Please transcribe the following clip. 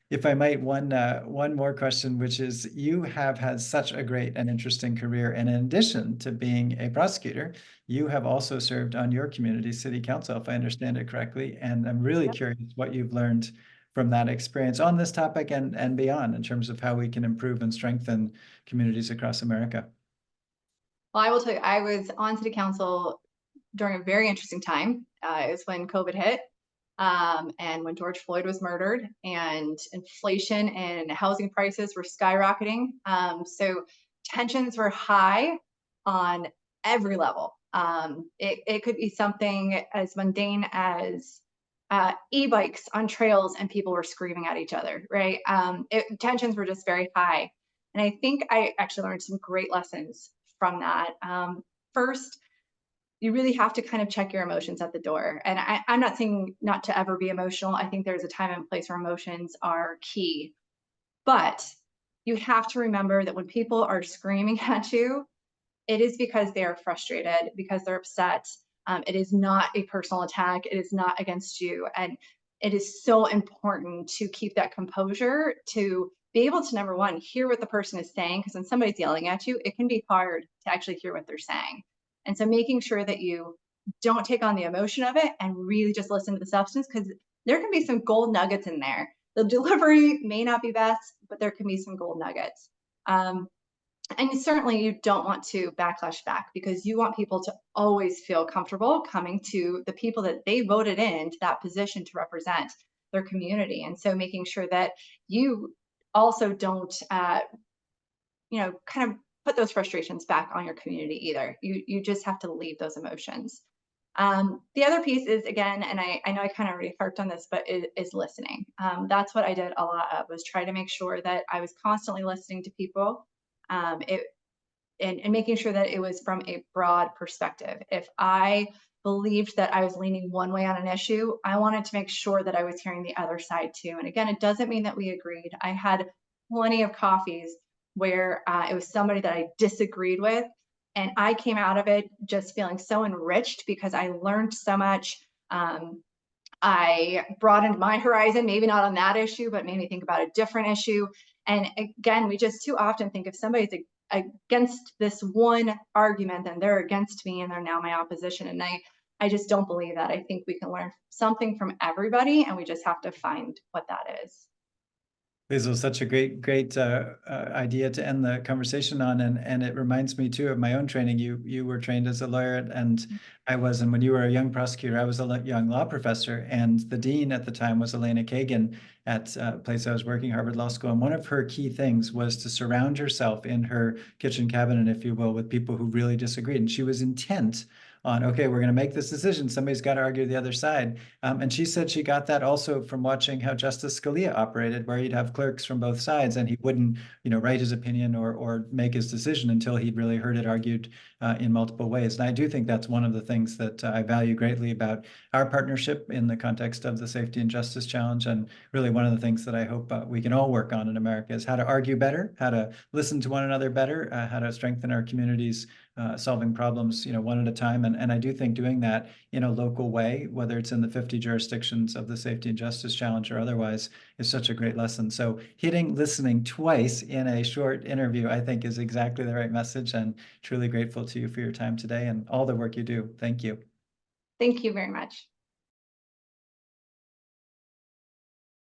If I might, one more question, which is you have had such a great and interesting career, and in addition to being a prosecutor, you have also served on your community city council, if I understand it correctly. And I'm really curious what you've learned from that experience on this topic and beyond in terms of how we can improve and strengthen communities across America. Well, I will tell you, I was on city council during a very interesting time. It was when COVID hit, and when George Floyd was murdered, and inflation and housing prices were skyrocketing. So tensions were high on every level. It could be something as mundane as e-bikes on trails and people were screaming at each other, right? Tensions were just very high. And I think I actually learned some great lessons from that. First, you really have to kind of check your emotions at the door. And I'm not saying not to ever be emotional. I think there's a time and place where emotions are key. But you have to remember that when people are screaming at you, it is because they are frustrated, because they're upset. It is not a personal attack. It is not against you. And it is so important to keep that composure, to be able to, number one, hear what the person is saying. Because when somebody's yelling at you, it can be hard to actually hear what they're saying. And so making sure that you don't take on the emotion of it and really just listen to the substance, because there can be some gold nuggets in there. The delivery may not be best, but there can be some gold nuggets. Um, and certainly you don't want to backlash back, because you want people to always feel comfortable coming to the people that they voted into that position to represent their community. And so making sure that you also don't, kind of put those frustrations back on your community either. You just have to leave those emotions. The other piece is, again, and I know I kind of already harped on this, but is listening. That's what I did a lot of, was try to make sure that I was constantly listening to people. It and making sure that it was from a broad perspective. If I believed that I was leaning one way on an issue, I wanted to make sure that I was hearing the other side too. And again, it doesn't mean that we agreed. I had plenty of coffees where it was somebody that I disagreed with. And I came out of it just feeling so enriched because I learned so much. I broadened my horizon, maybe not on that issue, but made me think about a different issue. And again, we just too often think if somebody's against this one argument, then they're against me and they're now my opposition. And I just don't believe that. I think we can learn something from everybody, and we just have to find what that is. Lisel, such a great idea to end the conversation on, and it reminds me too of my own training. You were trained as a lawyer, and I was, and when you were a young prosecutor, I was a young law professor, and the dean at the time was Elena Kagan at a place I was working, Harvard Law School, and one of her key things was to surround herself in her kitchen cabinet, if you will, with people who really disagreed, and she was intent on, okay, we're going to make this decision. Somebody's got to argue the other side. And she said she got that also from watching how Justice Scalia operated, where he'd have clerks from both sides, and he wouldn't, write his opinion or make his decision until he'd really heard it argued in multiple ways. And I do think that's one of the things that I value greatly about our partnership in the context of the Safety and Justice Challenge. And really one of the things that I hope we can all work on in America is how to argue better, how to listen to one another better, how to strengthen our communities, solving problems, one at a time. And I do think doing that in a local way, whether it's in the 50 jurisdictions of the Safety and Justice Challenge or otherwise, is such a great lesson. So hitting listening twice in a short interview, I think, is exactly the right message, and truly grateful to you for your time today and all the work you do. Thank you. Thank you very much.